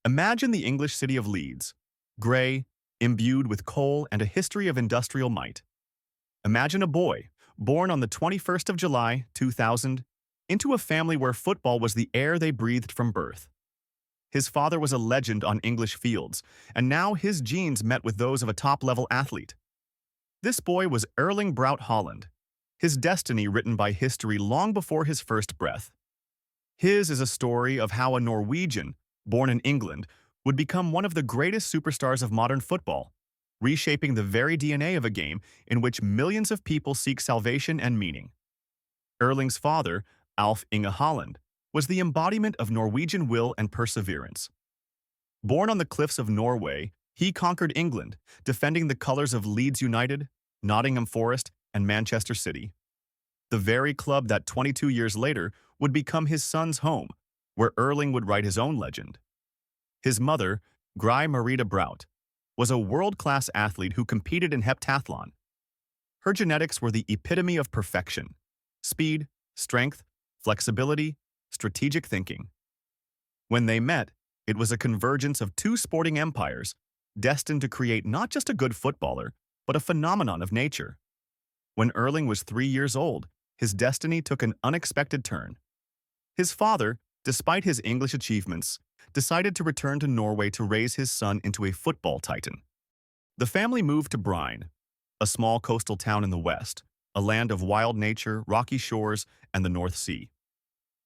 Imagine the English city of Leeds, grey, imbued with coal and a history of industrial might. Imagine a boy, born on the 21st of July, 2000, into a family where football was the air they breathed from birth. His father was a legend on English fields, and now his genes met with those of a top-level athlete. This boy was Erling Braut Haaland, his destiny written by history long before his first breath. His is a story of how a Norwegian, born in England, would become one of the greatest superstars of modern football, reshaping the very DNA of a game in which millions of people seek salvation and meaning. Erling's father, Alf-Inge Haaland, was the embodiment of Norwegian will and perseverance. Born on the cliffs of Norway, he conquered England, defending the colours of Leeds United, Nottingham Forest, and Manchester City. The very club that 22 years later would become his son's home, where Erling would write his own legend. His mother, Gry Marita Braut, was a world-class athlete who competed in heptathlon. Her genetics were the epitome of perfection: speed, strength, flexibility, strategic thinking. When they met, it was a convergence of two sporting empires, destined to create not just a good footballer, but a phenomenon of nature. When Erling was 3 years old, his destiny took an unexpected turn. His father, despite his English achievements, decided to return to Norway to raise his son into a football titan. The family moved to Brine, a small coastal town in the west, a land of wild nature, rocky shores, and the North Sea.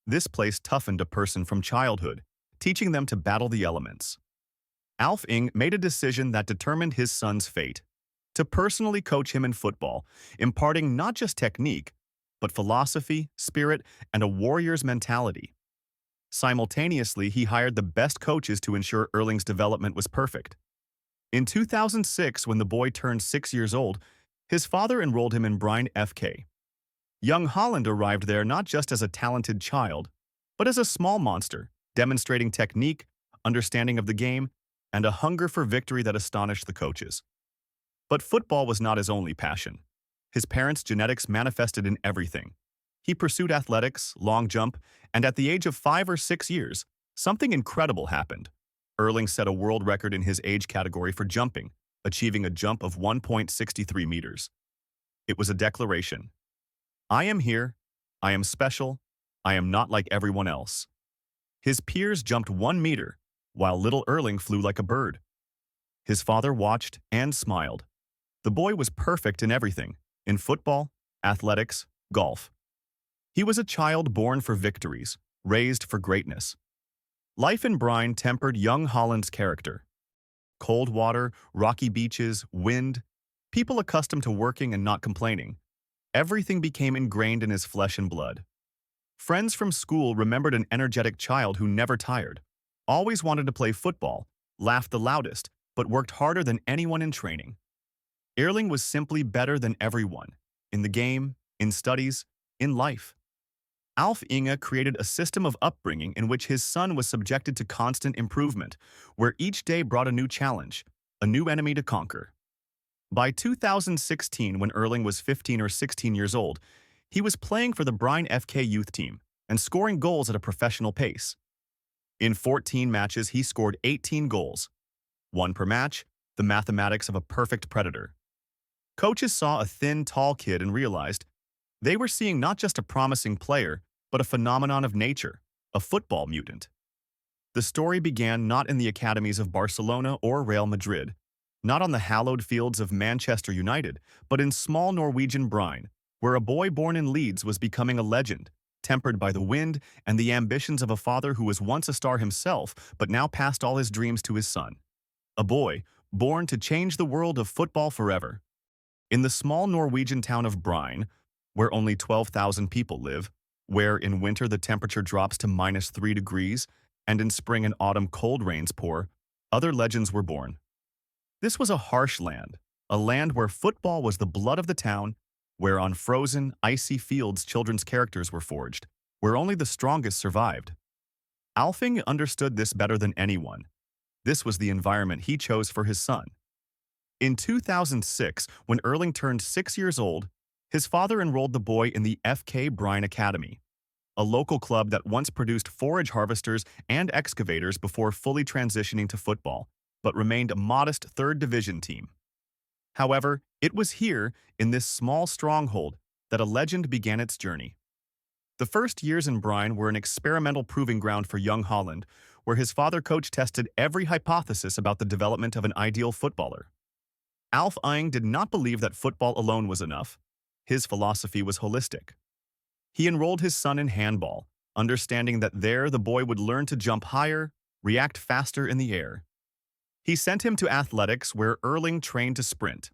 This place toughened a person from childhood, teaching them to battle the elements. Alf-Inge made a decision that determined his son's fate: to personally coach him in football, imparting not just technique, but philosophy, spirit, and a warrior's mentality. Simultaneously, he hired the best coaches to ensure Erling's development was perfect. In 2006, when the boy turned 6 years old, his father enrolled him in Bryne FK. Young Haaland arrived there not just as a talented child, but as a small monster, demonstrating technique, understanding of the game, and a hunger for victory that astonished the coaches. But football was not his only passion. His parents' genetics manifested in everything. He pursued athletics, long jump, and at the age of 5 or 6 years, something incredible happened. Erling set a world record in his age category for jumping, achieving a jump of 1.63 meters. It was a declaration: I am here, I am special, I am not like everyone else. His peers jumped 1 meter, while little Erling flew like a bird. His father watched and smiled. The boy was perfect in everything: in football, athletics, golf. He was a child born for victories, raised for greatness. Life in Brine tempered young Haaland's character. Cold water, rocky beaches, wind, people accustomed to working and not complaining. Everything became ingrained in his flesh and blood. Friends from school remembered an energetic child who never tired, always wanted to play football, laughed the loudest, but worked harder than anyone in training. Erling was simply better than everyone, in the game, in studies, in life. Alf-Inge created a system of upbringing in which his son was subjected to constant improvement, where each day brought a new challenge, a new enemy to conquer. By 2016, when Erling was 15 or 16 years old, he was playing for the Bryne FK youth team and scoring goals at a professional pace. In 14 matches, he scored 18 goals, 1 per match, the mathematics of a perfect predator. Coaches saw a thin, tall kid and realized they were seeing not just a promising player, but a phenomenon of nature, a football mutant. The story began not in the academies of Barcelona or Real Madrid, not on the hallowed fields of Manchester United, but in small Norwegian Brine, where a boy born in Leeds was becoming a legend, tempered by the wind and the ambitions of a father who was once a star himself, but now passed all his dreams to his son. A boy born to change the world of football forever. In the small Norwegian town of Brine, where only 12,000 people live, where in winter the temperature drops to -3 degrees, and in spring and autumn cold rains pour, other legends were born. This was a harsh land, a land where football was the blood of the town, where on frozen, icy fields children's characters were forged, where only the strongest survived. Alf-Inge understood this better than anyone. This was the environment he chose for his son. In 2006, when Erling turned 6 years old, his father enrolled the boy in the FK Brine Academy. a local club that once produced forage harvesters and excavators before fully transitioning to football, but remained a modest third-division team. However, it was here, in this small stronghold, that a legend began its journey. The first years in Brine were an experimental proving ground for young Haaland, where his father-coach tested every hypothesis about the development of an ideal footballer. Alf-Inge did not believe that football alone was enough. His philosophy was holistic. He enrolled his son in handball, understanding that there the boy would learn to jump higher, react faster in the air. He sent him to athletics where Erling trained to sprint,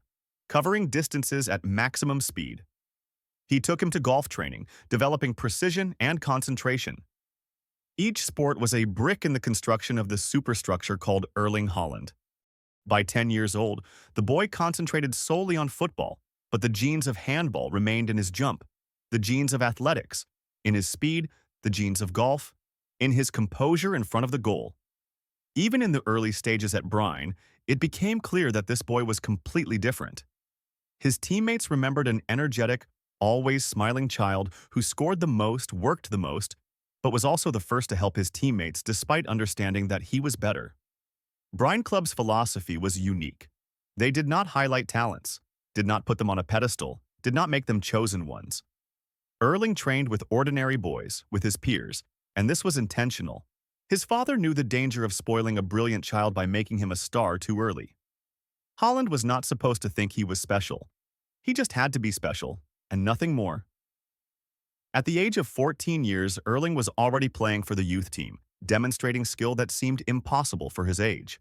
covering distances at maximum speed. He took him to golf training, developing precision and concentration. Each sport was a brick in the construction of the superstructure called Erling Haaland. By 10 years old, the boy concentrated solely on football, but the genes of handball remained in his jump, the genes of athletics, in his speed, the genes of golf, in his composure in front of the goal. Even in the early stages at Brine, it became clear that this boy was completely different. His teammates remembered an energetic, always smiling child who scored the most, worked the most, but was also the first to help his teammates despite understanding that he was better. Brine Club's philosophy was unique. They did not highlight talents, did not put them on a pedestal, did not make them chosen ones. Erling trained with ordinary boys, with his peers, and this was intentional. His father knew the danger of spoiling a brilliant child by making him a star too early. Haaland was not supposed to think he was special. He just had to be special, and nothing more. At the age of 14 years, Erling was already playing for the youth team, demonstrating skill that seemed impossible for his age.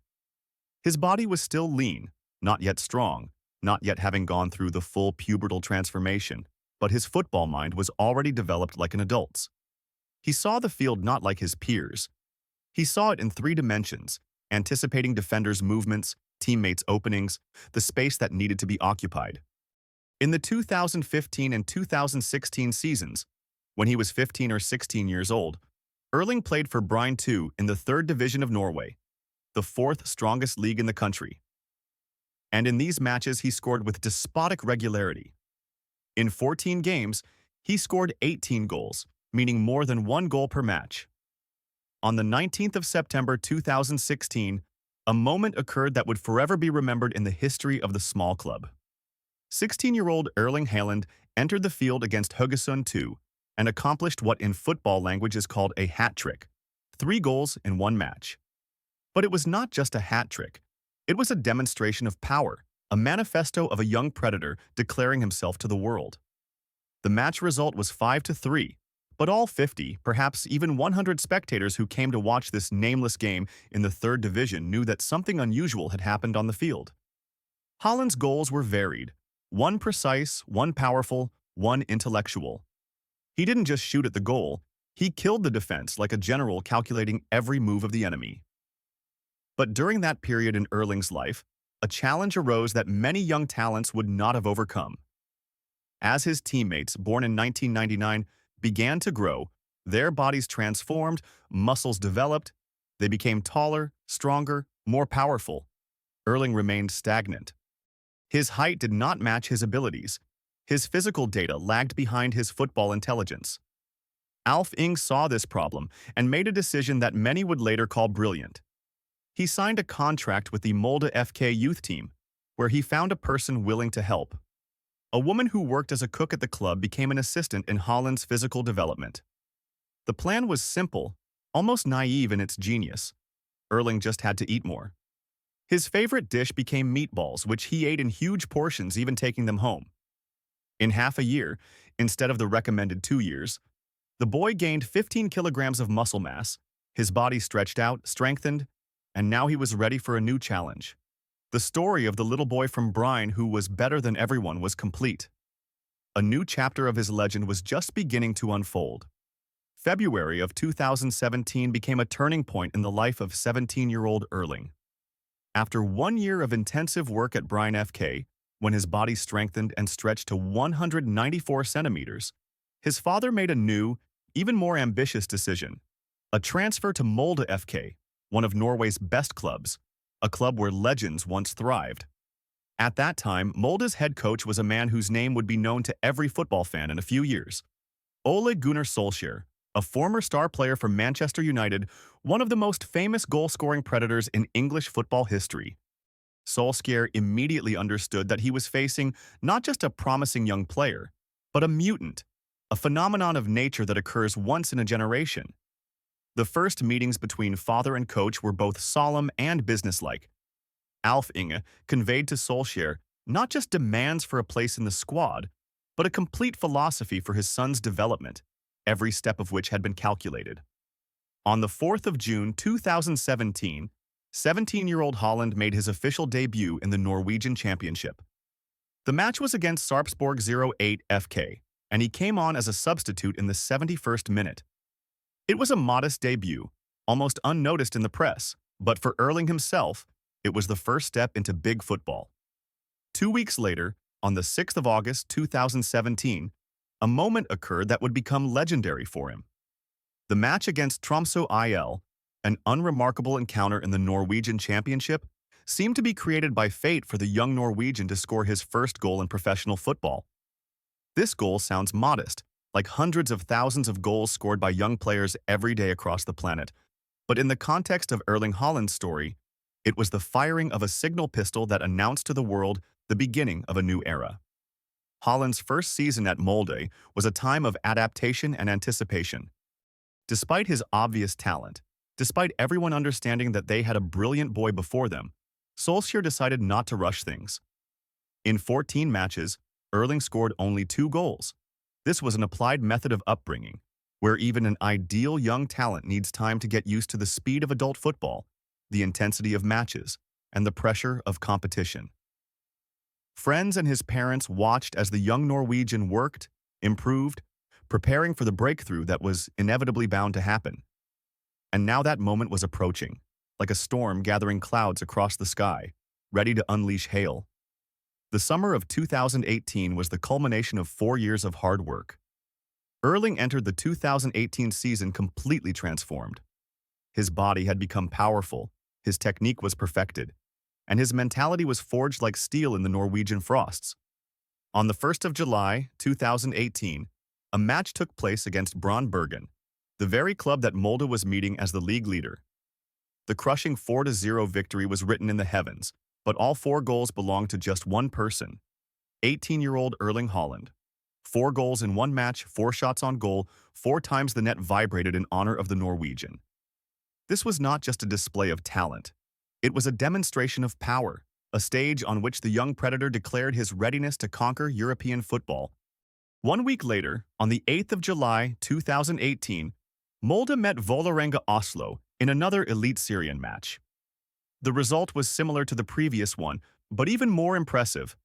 His body was still lean, not yet strong, not yet having gone through the full pubertal transformation, but his football mind was already developed like an adult's. He saw the field not like his peers. He saw it in 3 dimensions, anticipating defenders' movements, teammates' openings, the space that needed to be occupied. In the 2015 and 2016 seasons, when he was 15 or 16 years old, Erling played for Brine 2 in the 3rd division of Norway, the 4th strongest league in the country. And in these matches he scored with despotic regularity. In 14 games, he scored 18 goals, meaning more than 1 goal per match. On the 19th of September 2016, a moment occurred that would forever be remembered in the history of the small club. 16-year-old Erling Haaland entered the field against Haugesund 2 and accomplished what in football language is called a hat trick, 3 goals in 1 match. But it was not just a hat trick. It was a demonstration of power, a manifesto of a young predator declaring himself to the world. The match result was 5-3, but all 50, perhaps even 100 spectators who came to watch this nameless game in the 3rd division knew that something unusual had happened on the field. Haaland's goals were varied, one precise, one powerful, one intellectual. He didn't just shoot at the goal, he killed the defense like a general calculating every move of the enemy. But during that period in Erling's life, a challenge arose that many young talents would not have overcome. As his teammates, born in 1999, began to grow, their bodies transformed, muscles developed, they became taller, stronger, more powerful. Erling remained stagnant. His height did not match his abilities. His physical data lagged behind his football intelligence. Alf-Inge saw this problem and made a decision that many would later call brilliant. He signed a contract with the Molde FK youth team, where he found a person willing to help. A woman who worked as a cook at the club became an assistant in Haaland's physical development. The plan was simple, almost naive in its genius. Erling just had to eat more. His favorite dish became meatballs, which he ate in huge portions, even taking them home. In half a year, instead of the recommended 2 years, the boy gained 15 kilograms of muscle mass, his body stretched out, strengthened, and now he was ready for a new challenge. The story of the little boy from Brine who was better than everyone was complete. A new chapter of his legend was just beginning to unfold. February of 2017 became a turning point in the life of 17-year-old Erling. After 1 year of intensive work at Bryne FK, when his body strengthened and stretched to 194 centimeters, his father made a new, even more ambitious decision: a transfer to Molde FK, one of Norway's best clubs, a club where legends once thrived. At that time, Molde's head coach was a man whose name would be known to every football fan in a few years: Ole Gunnar Solskjær, a former star player for Manchester United, one of the most famous goal-scoring predators in English football history. Solskjær immediately understood that he was facing not just a promising young player, but a mutant, a phenomenon of nature that occurs once in a generation. The first meetings between father and coach were both solemn and businesslike. Alf-Inge conveyed to Solskjær not just demands for a place in the squad, but a complete philosophy for his son's development, every step of which had been calculated. On the 4th of June 2017, 17-year-old Haaland made his official debut in the Norwegian Championship. The match was against Sarpsborg 08 FK, and he came on as a substitute in the 71st minute. It was a modest debut, almost unnoticed in the press, but for Erling himself, it was the first step into big football. 2 weeks later, on the 6th of August 2017, a moment occurred that would become legendary for him. The match against Tromsø IL, an unremarkable encounter in the Norwegian Championship, seemed to be created by fate for the young Norwegian to score his first goal in professional football. This goal sounds modest, like hundreds of thousands of goals scored by young players every day across the planet. But in the context of Erling Haaland's story, it was the firing of a signal pistol that announced to the world the beginning of a new era. Haaland's first season at Molde was a time of adaptation and anticipation. Despite his obvious talent, despite everyone understanding that they had a brilliant boy before them, Solskjær decided not to rush things. In 14 matches, Erling scored only 2 goals. This was an applied method of upbringing, where even an ideal young talent needs time to get used to the speed of adult football, the intensity of matches, and the pressure of competition. Friends and his parents watched as the young Norwegian worked, improved, preparing for the breakthrough that was inevitably bound to happen. And now that moment was approaching, like a storm gathering clouds across the sky, ready to unleash hail. The summer of 2018 was the culmination of 4 years of hard work. Erling entered the 2018 season completely transformed. His body had become powerful, his technique was perfected, and his mentality was forged like steel in the Norwegian frosts. On the 1st of July 2018, a match took place against Brine, the very club that Molde was meeting as the league leader. The crushing 4-0 victory was written in the heavens, but all 4 goals belonged to just one person, 18-year-old Erling Haaland. 4 goals in one match, 4 shots on goal, 4 times the net vibrated in honor of the Norwegian. This was not just a display of talent. It was a demonstration of power, a stage on which the young predator declared his readiness to conquer European football. 1 week later, on the 8th of July 2018, Molde met Vålerenga Oslo in another elite Syrian match. The result was similar to the previous one, but even more impressive.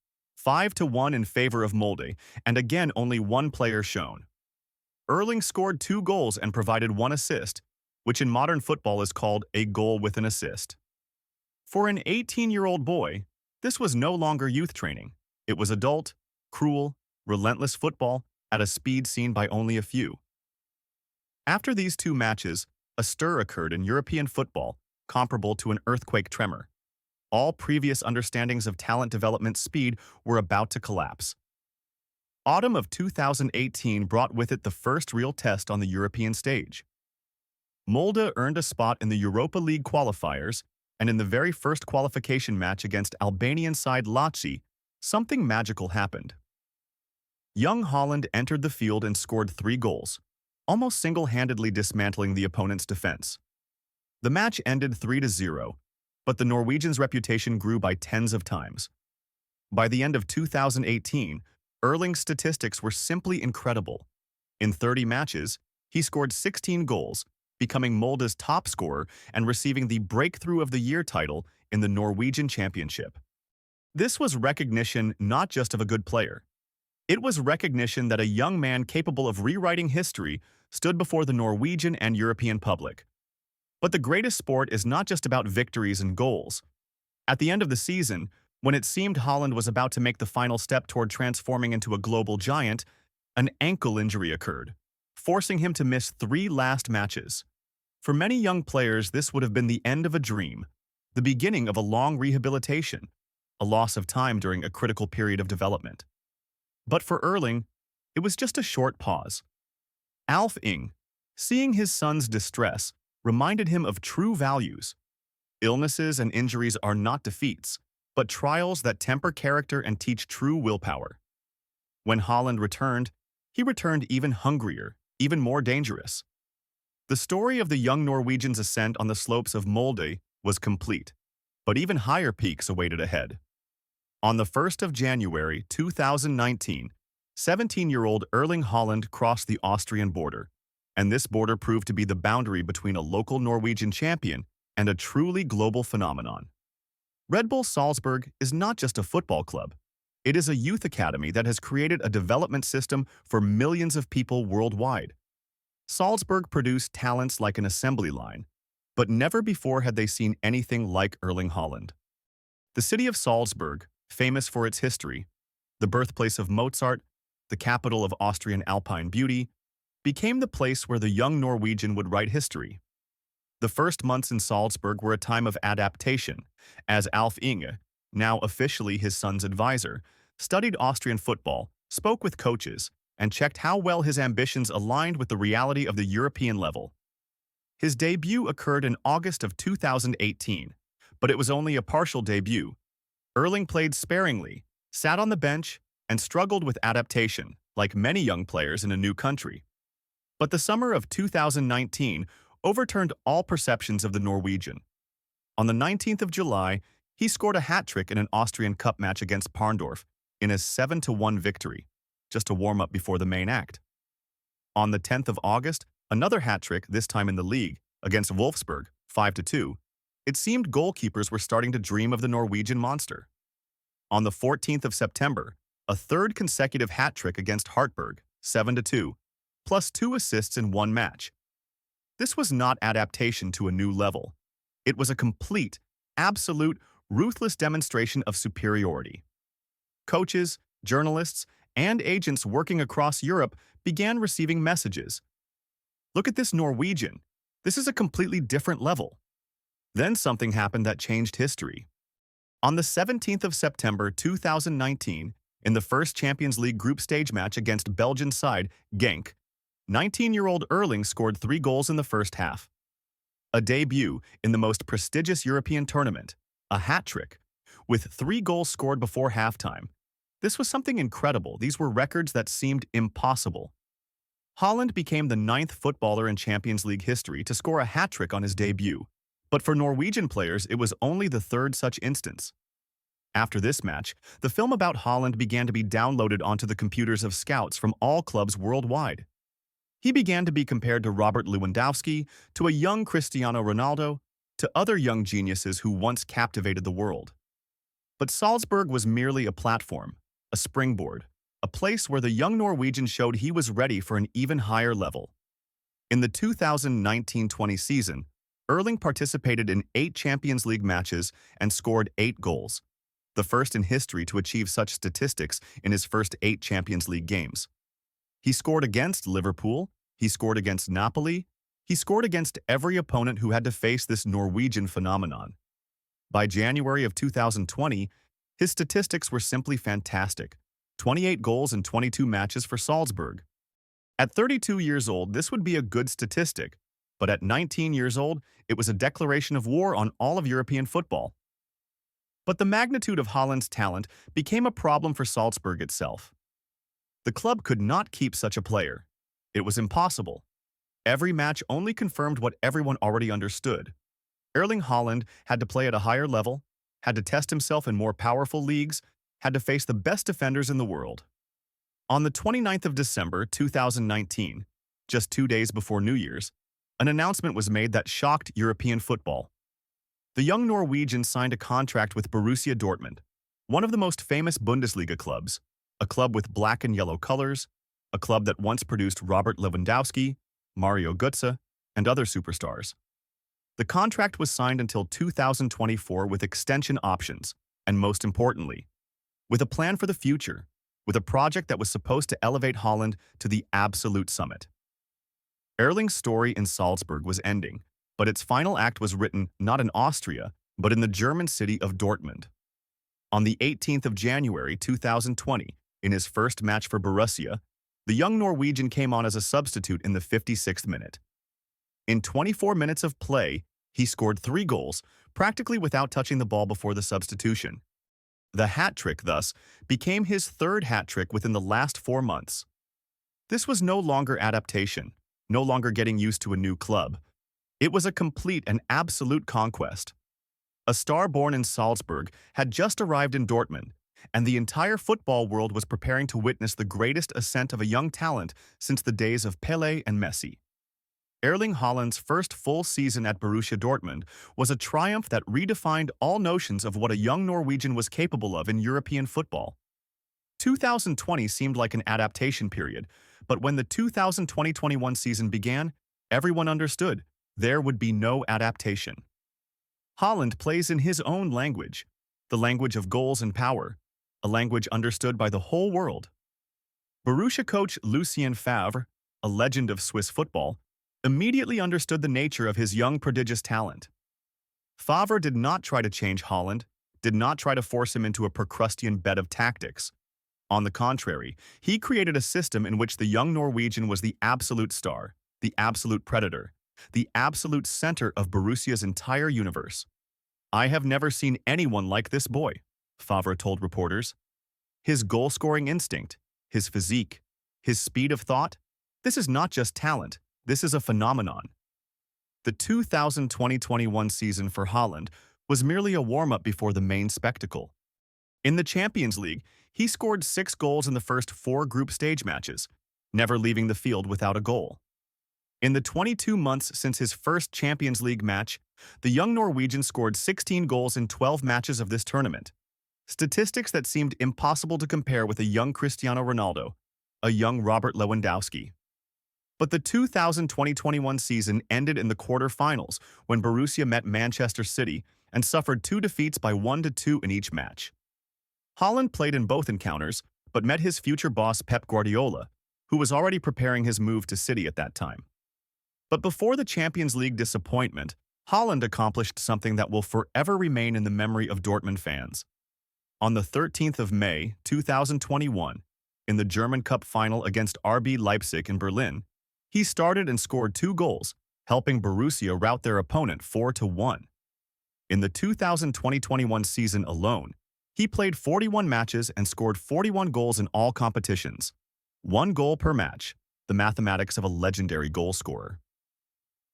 5-1 in favor of Molde, and again only one player shown. Erling scored 2 goals and provided 1 assist, which in modern football is called a goal with an assist. For an 18-year-old boy, this was no longer youth training. It was adult, cruel, relentless football at a speed seen by only a few. After these 2 matches, a stir occurred in European football, comparable to an earthquake tremor. All previous understandings of talent development speed were about to collapse. Autumn of 2018 brought with it the first real test on the European stage. Molde earned a spot in the Europa League qualifiers, and in the very first qualification match against Albanian side Lazio, something magical happened. Young Haaland entered the field and scored 3 goals, almost single-handedly dismantling the opponent's defense. The match ended 3-0, but the Norwegian's reputation grew by tens of times. By the end of 2018, Erling's statistics were simply incredible. In 30 matches, he scored 16 goals, becoming Molde's top scorer and receiving the Breakthrough of the Year title in the Norwegian Championship. This was recognition not just of a good player. It was recognition that a young man capable of rewriting history stood before the Norwegian and European public. But the greatest sport is not just about victories and goals. At the end of the season, when it seemed Haaland was about to make the final step toward transforming into a global giant, an ankle injury occurred, forcing him to miss 3 last matches. For many young players, this would have been the end of a dream, the beginning of a long rehabilitation, a loss of time during a critical period of development. But for Erling, it was just a short pause. Alf-Inge, Seeing his son's distress reminded him of true values. Illnesses and injuries are not defeats, but trials that temper character and teach true willpower. When Haaland returned, he returned even hungrier, even more dangerous. The story of the young Norwegian's ascent on the slopes of Molde was complete, but even higher peaks awaited ahead. On the 1st of January 2019, 17-year-old Erling Haaland crossed the Austrian border, and this border proved to be the boundary between a local Norwegian champion and a truly global phenomenon. Red Bull Salzburg is not just a football club. It is a youth academy that has created a development system for millions of people worldwide. Salzburg produced talents like an assembly line, but never before had they seen anything like Erling Haaland. The city of Salzburg, famous for its history, the birthplace of Mozart, the capital of Austrian alpine beauty, became the place where the young Norwegian would write history. The first months in Salzburg were a time of adaptation, as Alf-Inge, now officially his son's advisor, studied Austrian football, spoke with coaches, and checked how well his ambitions aligned with the reality of the European level. His debut occurred in August of 2018, but it was only a partial debut. Erling played sparingly, sat on the bench, and struggled with adaptation, like many young players in a new country. But the summer of 2019 overturned all perceptions of the Norwegian. On the 19th of July, he scored a hat-trick in an Austrian Cup match against Parndorf in a 7-1 victory, just a warm-up before the main act. On the 10th of August, another hat-trick, this time in the league, against Wolfsburg, 5-2. It seemed goalkeepers were starting to dream of the Norwegian monster. On the 14th of September, a third consecutive hat-trick against Hartberg, 7-2, plus 2 assists in one match. This was not adaptation to a new level. It was a complete, absolute, ruthless demonstration of superiority. Coaches, journalists, and agents working across Europe began receiving messages. Look at this Norwegian. This is a completely different level. Then something happened that changed history. On the 17th of September 2019, in the first Champions League group stage match against Belgian side Genk, 19-year-old Erling scored 3 goals in the first half. A debut in the most prestigious European tournament, a hat-trick, with 3 goals scored before halftime. This was something incredible. These were records that seemed impossible. Haaland became the 9th footballer in Champions League history to score a hat-trick on his debut, but for Norwegian players, it was only the 3rd such instance. After this match, the film about Haaland began to be downloaded onto the computers of scouts from all clubs worldwide. He began to be compared to Robert Lewandowski, to a young Cristiano Ronaldo, to other young geniuses who once captivated the world. But Salzburg was merely a platform, a springboard, a place where the young Norwegian showed he was ready for an even higher level. In the 2019-20 season, Erling participated in 8 Champions League matches and scored 8 goals, the first in history to achieve such statistics in his first 8 Champions League games. He scored against Liverpool, he scored against Napoli, he scored against every opponent who had to face this Norwegian phenomenon. By January of 2020, his statistics were simply fantastic. 28 goals in 22 matches for Salzburg. At 32 years old, this would be a good statistic, but at 19 years old, it was a declaration of war on all of European football. But the magnitude of Haaland's talent became a problem for Salzburg itself. The club could not keep such a player. It was impossible. Every match only confirmed what everyone already understood. Erling Haaland had to play at a higher level, had to test himself in more powerful leagues, had to face the best defenders in the world. On the 29th of December 2019, just 2 days before New Year's, an announcement was made that shocked European football. The young Norwegian signed a contract with Borussia Dortmund, one of the most famous Bundesliga clubs, a club with black and yellow colors, a club that once produced Robert Lewandowski, Mario Götze, and other superstars. The contract was signed until 2024 with extension options, and most importantly, with a plan for the future, with a project that was supposed to elevate Haaland to the absolute summit. Erling's story in Salzburg was ending, but its final act was written not in Austria, but in the German city of Dortmund. On the 18th of January 2020, in his first match for Borussia, the young Norwegian came on as a substitute in the 56th minute. In 24 minutes of play, he scored 3 goals, practically without touching the ball before the substitution. The hat trick, thus, became his third hat trick within the last 4 months. This was no longer adaptation, no longer getting used to a new club. It was a complete and absolute conquest. A star born in Salzburg had just arrived in Dortmund, and the entire football world was preparing to witness the greatest ascent of a young talent since the days of Pelé and Messi. Erling Haaland's first full season at Borussia Dortmund was a triumph that redefined all notions of what a young Norwegian was capable of in European football. 2020 seemed like an adaptation period, but when the 2020-21 season began, everyone understood there would be no adaptation. Haaland plays in his own language, the language of goals and power, a language understood by the whole world. Borussia coach Lucien Favre, a legend of Swiss football, immediately understood the nature of his young prodigious talent. Favre did not try to change Haaland, did not try to force him into a Procrustean bed of tactics. On the contrary, he created a system in which the young Norwegian was the absolute star, the absolute predator, the absolute center of Borussia's entire universe. "I have never seen anyone like this boy," Favre told reporters. "His goal-scoring instinct, his physique, his speed of thought, this is not just talent, this is a phenomenon." The 2020-21 season for Haaland was merely a warm-up before the main spectacle. In the Champions League, he scored 6 goals in the first 4 group stage matches, never leaving the field without a goal. In the 22 months since his first Champions League match, the young Norwegian scored 16 goals in 12 matches of this tournament. Statistics that seemed impossible to compare with a young Cristiano Ronaldo, a young Robert Lewandowski. But the 2020-21 season ended in the quarter-finals when Borussia met Manchester City and suffered 2 defeats by 1-2 in each match. Haaland played in both encounters, but met his future boss Pep Guardiola, who was already preparing his move to City at that time. But before the Champions League disappointment, Haaland accomplished something that will forever remain in the memory of Dortmund fans. On the 13th of May, 2021, in the German Cup final against RB Leipzig in Berlin, he started and scored 2 goals, helping Borussia rout their opponent 4-1. In the 2020-21 season alone, he played 41 matches and scored 41 goals in all competitions. 1 goal per match, the mathematics of a legendary goal scorer.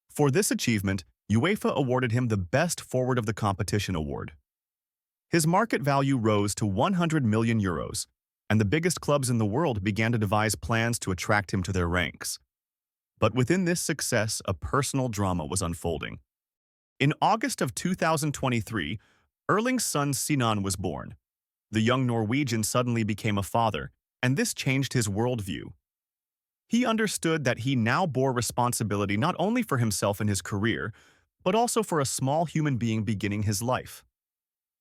For this achievement, UEFA awarded him the Best Forward of the Competition award. His market value rose to €100 million, and the biggest clubs in the world began to devise plans to attract him to their ranks. But within this success, a personal drama was unfolding. In August of 2023, Erling's son Sinan was born. The young Norwegian suddenly became a father, and this changed his worldview. He understood that he now bore responsibility not only for himself and his career, but also for a small human being beginning his life.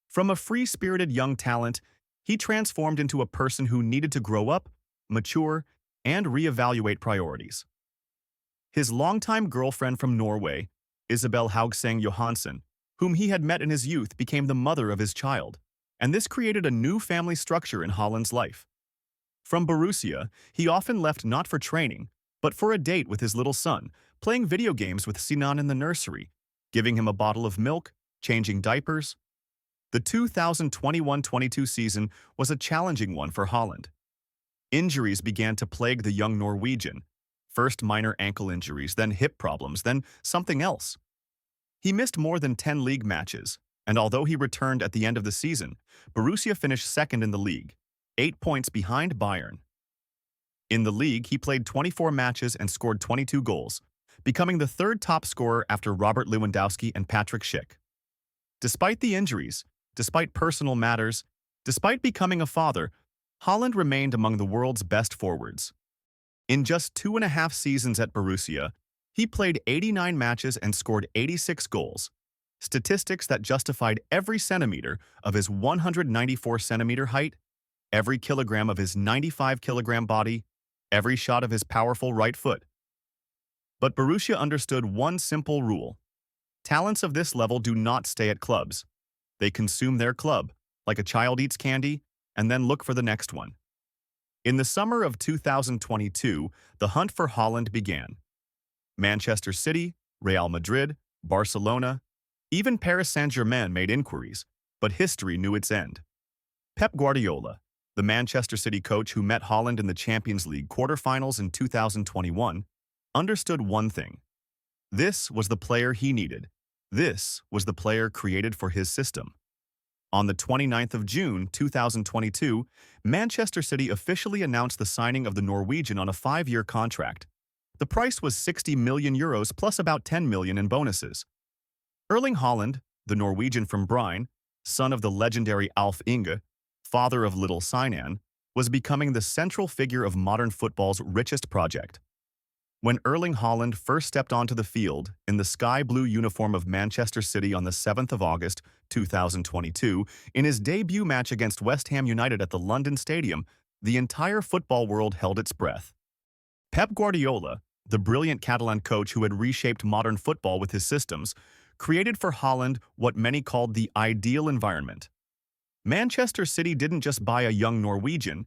From a free-spirited young talent, he transformed into a person who needed to grow up, mature, and reevaluate priorities. His longtime girlfriend from Norway, Isabel Haugseng Johansen, whom he had met in his youth, became the mother of his child, and this created a new family structure in Haaland's life. From Borussia, he often left not for training, but for a date with his little son, playing video games with Sinan in the nursery, giving him a bottle of milk, changing diapers. The 2021-22 season was a challenging one for Haaland. Injuries began to plague the young Norwegian. First minor ankle injuries, then hip problems, then something else. He missed more than 10 league matches, and although he returned at the end of the season, Borussia finished second in the league, 8 points behind Bayern. In the league, he played 24 matches and scored 22 goals, becoming the 3rd top scorer after Robert Lewandowski and Patrick Schick. Despite the injuries, despite personal matters, despite becoming a father, Haaland remained among the world's best forwards. In just 2.5 seasons at Borussia, he played 89 matches and scored 86 goals, statistics that justified every centimeter of his 194-centimeter height, every kilogram of his 95-kilogram body, every shot of his powerful right foot. But Borussia understood one simple rule. Talents of this level do not stay at clubs. They consume their club, like a child eats candy, and then look for the next one. In the summer of 2022, the hunt for Haaland began. Manchester City, Real Madrid, Barcelona, even Paris Saint-Germain made inquiries, but history knew its end. Pep Guardiola, the Manchester City coach who met Haaland in the Champions League quarterfinals in 2021, understood one thing. This was the player he needed. This was the player created for his system. On the 29th of June 2022, Manchester City officially announced the signing of the Norwegian on a 5-year contract. The price was €60 million plus about 10 million in bonuses. Erling Haaland, the Norwegian from Brine, son of the legendary Alf-Inge, father of little Sinan, was becoming the central figure of modern football's richest project. When Erling Haaland first stepped onto the field in the sky blue uniform of Manchester City on the 7th of August 2022, in his debut match against West Ham United at the London Stadium, the entire football world held its breath. Pep Guardiola, the brilliant Catalan coach who had reshaped modern football with his systems, created for Haaland what many called the ideal environment. Manchester City didn't just buy a young Norwegian.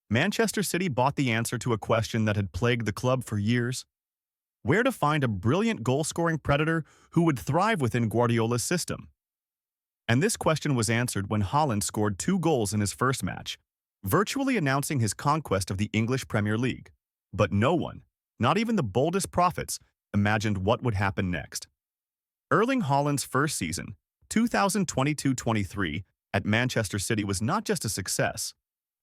Manchester City bought the answer to a question that had plagued the club for years: where to find a brilliant goal-scoring predator who would thrive within Guardiola's system. And this question was answered when Haaland scored 2 goals in his first match, virtually announcing his conquest of the English Premier League. But no one, not even the boldest prophets, imagined what would happen next. Erling Haaland's first season, 2022-23, at Manchester City was not just a success.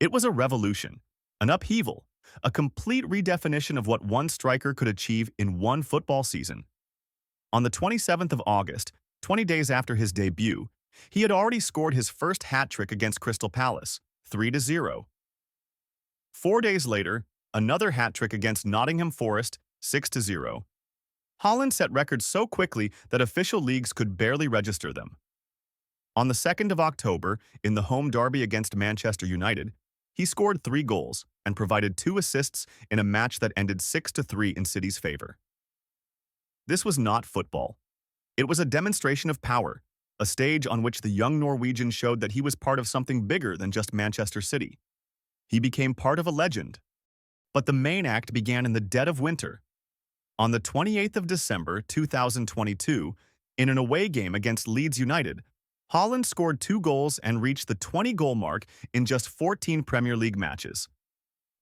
It was a revolution, an upheaval, a complete redefinition of what one striker could achieve in one football season. On the 27th of August, 20 days after his debut, he had already scored his first hat-trick against Crystal Palace, 3-0. 4 days later, another hat-trick against Nottingham Forest, 6-0. Haaland set records so quickly that official leagues could barely register them. On the 2nd of October, in the home derby against Manchester United, he scored 3 goals and provided 2 assists in a match that ended 6-3 in City's favor. This was not football. It was a demonstration of power, a stage on which the young Norwegian showed that he was part of something bigger than just Manchester City. He became part of a legend. But the main act began in the dead of winter. On the 28th of December 2022, in an away game against Leeds United, Haaland scored 2 goals and reached the 20-goal mark in just 14 Premier League matches.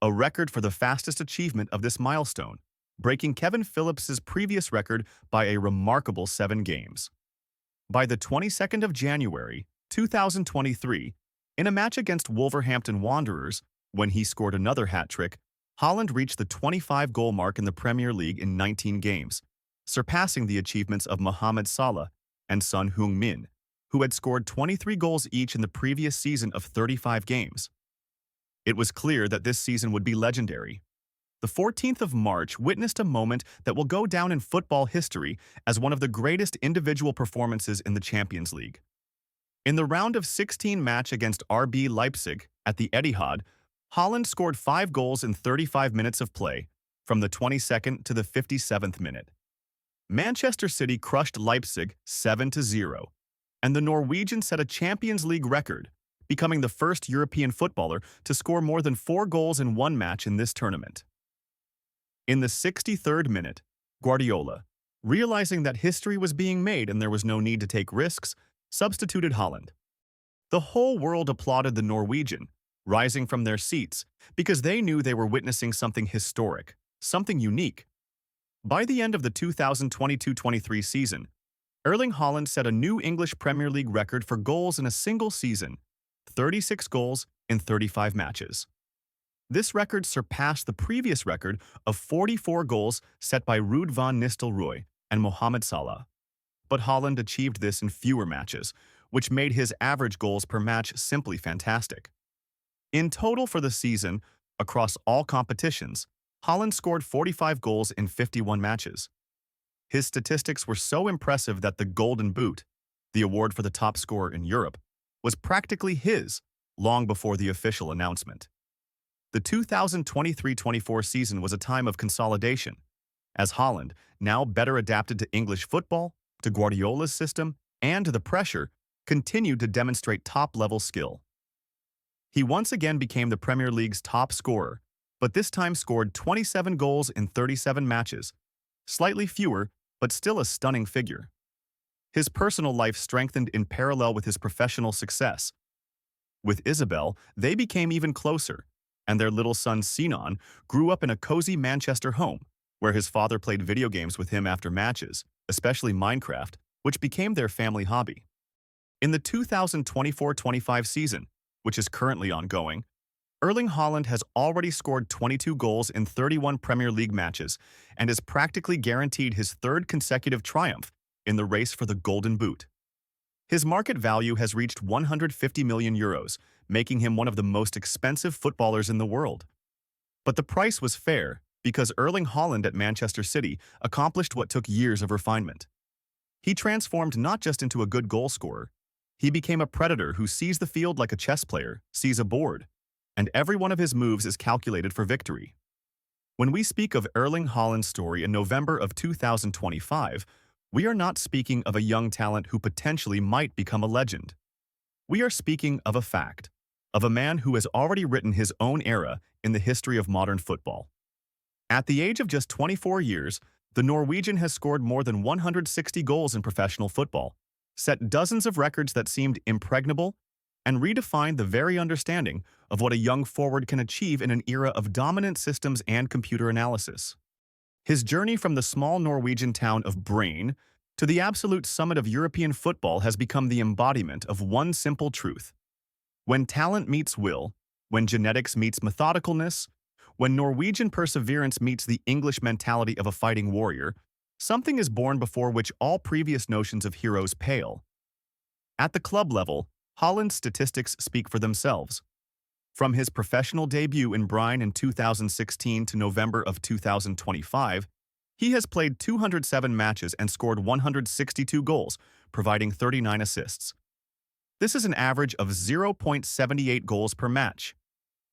A record for the fastest achievement of this milestone, breaking Kevin Phillips's previous record by a remarkable 7 games. By the 22nd of January 2023, in a match against Wolverhampton Wanderers, when he scored another hat-trick, Haaland reached the 25-goal mark in the Premier League in 19 games, surpassing the achievements of Mohamed Salah and Son Heung-min, who had scored 23 goals each in the previous season of 35 games. It was clear that this season would be legendary. The 14th of March witnessed a moment that will go down in football history as one of the greatest individual performances in the Champions League. In the round of 16 match against RB Leipzig at the Etihad, Haaland scored 5 goals in 35 minutes of play, from the 22nd to the 57th minute. Manchester City crushed Leipzig 7-0. And the Norwegian set a Champions League record, becoming the first European footballer to score more than 4 goals in one match in this tournament. In the 63rd minute, Guardiola, realizing that history was being made and there was no need to take risks, substituted Haaland. The whole world applauded the Norwegian, rising from their seats, because they knew they were witnessing something historic, something unique. By the end of the 2022-23 season, Erling Haaland set a new English Premier League record for goals in a single season, 36 goals in 35 matches. This record surpassed the previous record of 44 goals set by Ruud van Nistelrooy and Mohamed Salah. But Haaland achieved this in fewer matches, which made his average goals per match simply fantastic. In total for the season, across all competitions, Haaland scored 45 goals in 51 matches. His statistics were so impressive that the Golden Boot, the award for the top scorer in Europe, was practically his long before the official announcement. The 2023-24 season was a time of consolidation, as Haaland, now better adapted to English football, to Guardiola's system, and to the pressure, continued to demonstrate top-level skill. He once again became the Premier League's top scorer, but this time scored 27 goals in 37 matches, slightly fewer but still a stunning figure. His personal life strengthened in parallel with his professional success. With Isabel, they became even closer, and their little son Sinan grew up in a cozy Manchester home, where his father played video games with him after matches, especially Minecraft, which became their family hobby. In the 2024-25 season, which is currently ongoing, Erling Haaland has already scored 22 goals in 31 Premier League matches and is practically guaranteed his third consecutive triumph in the race for the Golden Boot. His market value has reached €150 million, making him one of the most expensive footballers in the world. But the price was fair because Erling Haaland at Manchester City accomplished what took years of refinement. He transformed not just into a good goal scorer, he became a predator who sees the field like a chess player sees a board, and every one of his moves is calculated for victory. When we speak of Erling Haaland's story in November of 2025, we are not speaking of a young talent who potentially might become a legend. We are speaking of a fact, of a man who has already written his own era in the history of modern football. At the age of just 24 years, the Norwegian has scored more than 160 goals in professional football, set dozens of records that seemed impregnable, and redefined the very understanding of what a young forward can achieve in an era of dominant systems and computer analysis. His journey from the small Norwegian town of Brine to the absolute summit of European football has become the embodiment of one simple truth. When talent meets will, when genetics meets methodicalness, when Norwegian perseverance meets the English mentality of a fighting warrior, something is born before which all previous notions of heroes pale. At the club level, Haaland's statistics speak for themselves. From his professional debut in Brine in 2016 to November of 2025, he has played 207 matches and scored 162 goals, providing 39 assists. This is an average of 0.78 goals per match,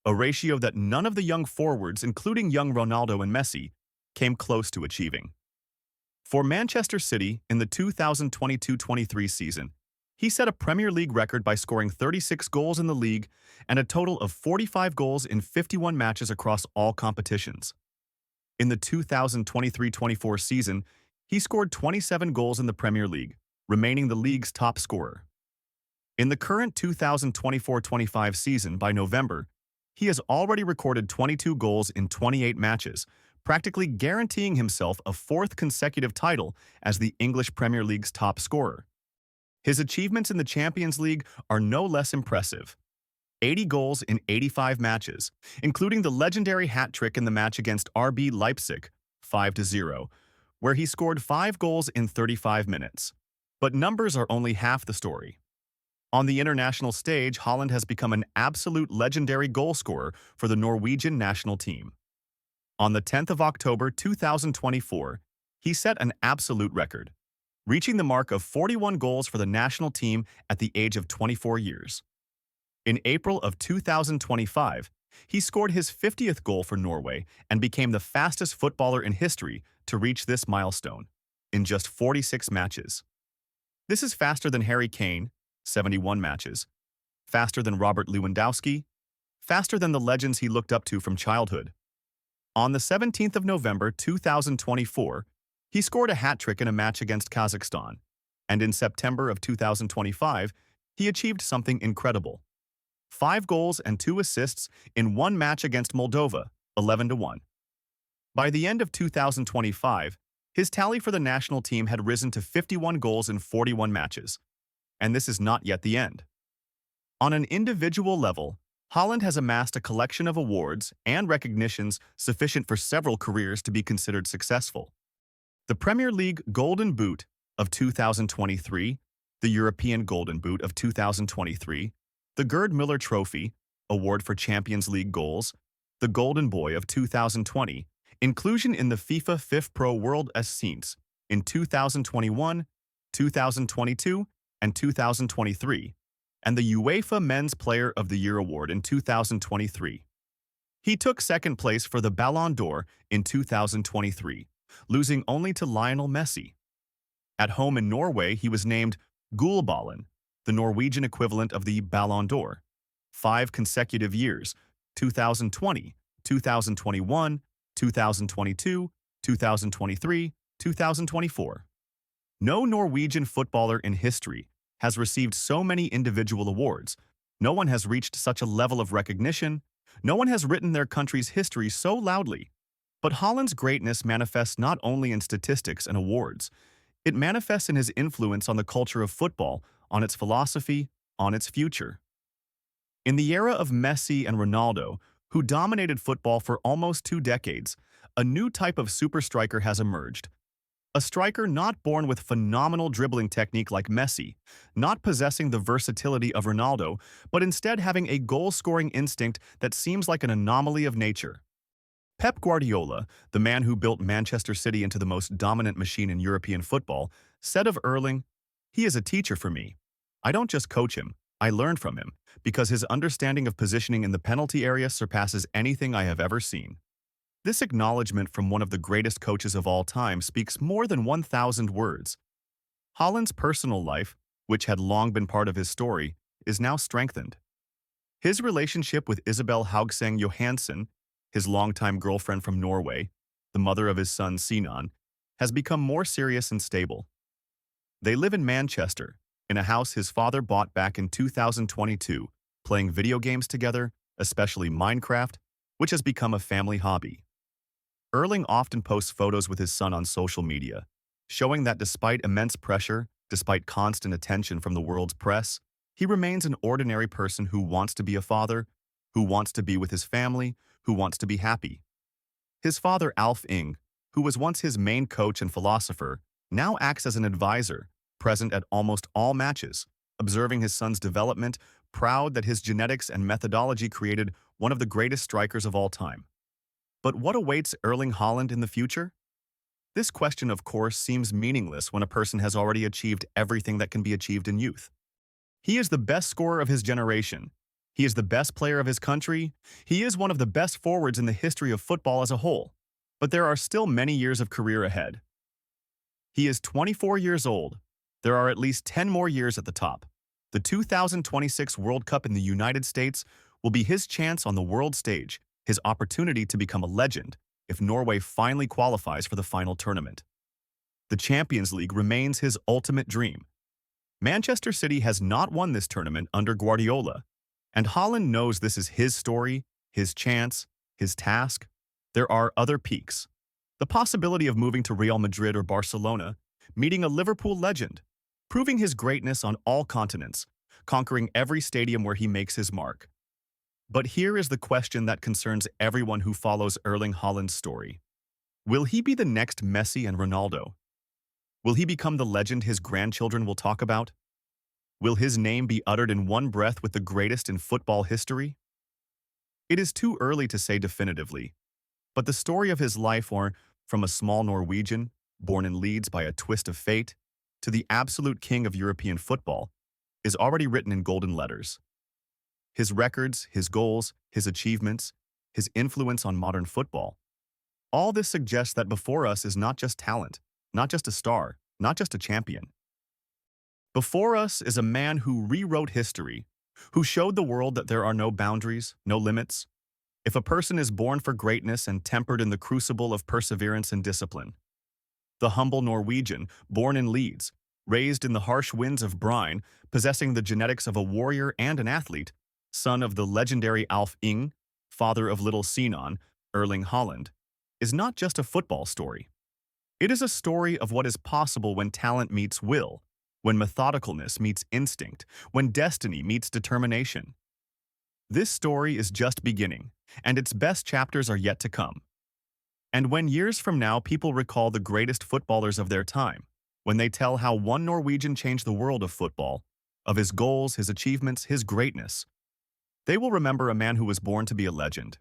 a ratio that none of the young forwards, including young Ronaldo and Messi, came close to achieving. For Manchester City in the 2022-23 season, he set a Premier League record by scoring 36 goals in the league and a total of 45 goals in 51 matches across all competitions. In the 2023-24 season, he scored 27 goals in the Premier League, remaining the league's top scorer. In the current 2024-25 season, by November, he has already recorded 22 goals in 28 matches, practically guaranteeing himself a fourth consecutive title as the English Premier League's top scorer. His achievements in the Champions League are no less impressive. 80 goals in 85 matches, including the legendary hat-trick in the match against RB Leipzig, 5-0, where he scored 5 goals in 35 minutes. But numbers are only half the story. On the international stage, Haaland has become an absolute legendary goal scorer for the Norwegian national team. On the 10th of October 2024, he set an absolute record, reaching the mark of 41 goals for the national team at the age of 24 years. In April of 2025, he scored his 50th goal for Norway and became the fastest footballer in history to reach this milestone, in just 46 matches. This is faster than Harry Kane, 71 matches, faster than Robert Lewandowski, faster than the legends he looked up to from childhood. On the 17th of November 2024, he scored a hat-trick in a match against Kazakhstan, and in September of 2025, he achieved something incredible. 5 goals and 2 assists in one match against Moldova, 11-1. By the end of 2025, his tally for the national team had risen to 51 goals in 41 matches, and this is not yet the end. On an individual level, Haaland has amassed a collection of awards and recognitions sufficient for several careers to be considered successful. The Premier League Golden Boot of 2023, the European Golden Boot of 2023, the Gerd Müller Trophy, Award for Champions League Goals, the Golden Boy of 2020, inclusion in the FIFA FIFPro World Ascent in 2021, 2022, and 2023, and the UEFA Men's Player of the Year Award in 2023. He took second place for the Ballon d'Or in 2023, losing only to Lionel Messi. At home in Norway, he was named Gullballen, the Norwegian equivalent of the Ballon d'Or, 5 consecutive years, 2020, 2021, 2022, 2023, 2024. No Norwegian footballer in history has received so many individual awards. No one has reached such a level of recognition. No one has written their country's history so loudly. But Haaland's greatness manifests not only in statistics and awards. It manifests in his influence on the culture of football, on its philosophy, on its future. In the era of Messi and Ronaldo, who dominated football for almost 2 decades, a new type of super striker has emerged. A striker not born with phenomenal dribbling technique like Messi, not possessing the versatility of Ronaldo, but instead having a goal-scoring instinct that seems like an anomaly of nature. Pep Guardiola, the man who built Manchester City into the most dominant machine in European football, said of Erling, "He is a teacher for me. I don't just coach him, I learn from him, because his understanding of positioning in the penalty area surpasses anything I have ever seen." This acknowledgement from one of the greatest coaches of all time speaks more than 1,000 words. Haaland's personal life, which had long been part of his story, is now strengthened. His relationship with Isabel Haugseng Johansson, his longtime girlfriend from Norway, the mother of his son Sinan, has become more serious and stable. They live in Manchester, in a house his father bought back in 2022, playing video games together, especially Minecraft, which has become a family hobby. Erling often posts photos with his son on social media, showing that despite immense pressure, despite constant attention from the world's press, he remains an ordinary person who wants to be a father, who wants to be with his family, who wants to be happy. His father Alf-Inge, who was once his main coach and philosopher, now acts as an advisor, present at almost all matches, observing his son's development, proud that his genetics and methodology created one of the greatest strikers of all time. But what awaits Erling Haaland in the future? This question, of course, seems meaningless when a person has already achieved everything that can be achieved in youth. He is the best scorer of his generation. He is the best player of his country. He is one of the best forwards in the history of football as a whole. But there are still many years of career ahead. He is 24 years old. There are at least 10 more years at the top. The 2026 World Cup in the United States will be his chance on the world stage, his opportunity to become a legend if Norway finally qualifies for the final tournament. The Champions League remains his ultimate dream. Manchester City has not won this tournament under Guardiola, and Haaland knows this is his story, his chance, his task. There are other peaks. The possibility of moving to Real Madrid or Barcelona, meeting a Liverpool legend, proving his greatness on all continents, conquering every stadium where he makes his mark. But here is the question that concerns everyone who follows Erling Haaland's story. Will he be the next Messi and Ronaldo? Will he become the legend his grandchildren will talk about? Will his name be uttered in one breath with the greatest in football history? It is too early to say definitively, but the story of his life, or from a small Norwegian, born in Leeds by a twist of fate, to the absolute king of European football, is already written in golden letters. His records, his goals, his achievements, his influence on modern football. All this suggests that before us is not just talent, not just a star, not just a champion. Before us is a man who rewrote history, who showed the world that there are no boundaries, no limits. If a person is born for greatness and tempered in the crucible of perseverance and discipline. The humble Norwegian, born in Leeds, raised in the harsh winds of Brine, possessing the genetics of a warrior and an athlete, son of the legendary Alf-Inge, father of little Sinan, Erling Haaland, is not just a football story. It is a story of what is possible when talent meets will, when methodicalness meets instinct, when destiny meets determination. This story is just beginning, and its best chapters are yet to come. And when years from now people recall the greatest footballers of their time, when they tell how one Norwegian changed the world of football, of his goals, his achievements, his greatness, they will remember a man who was born to be a legend,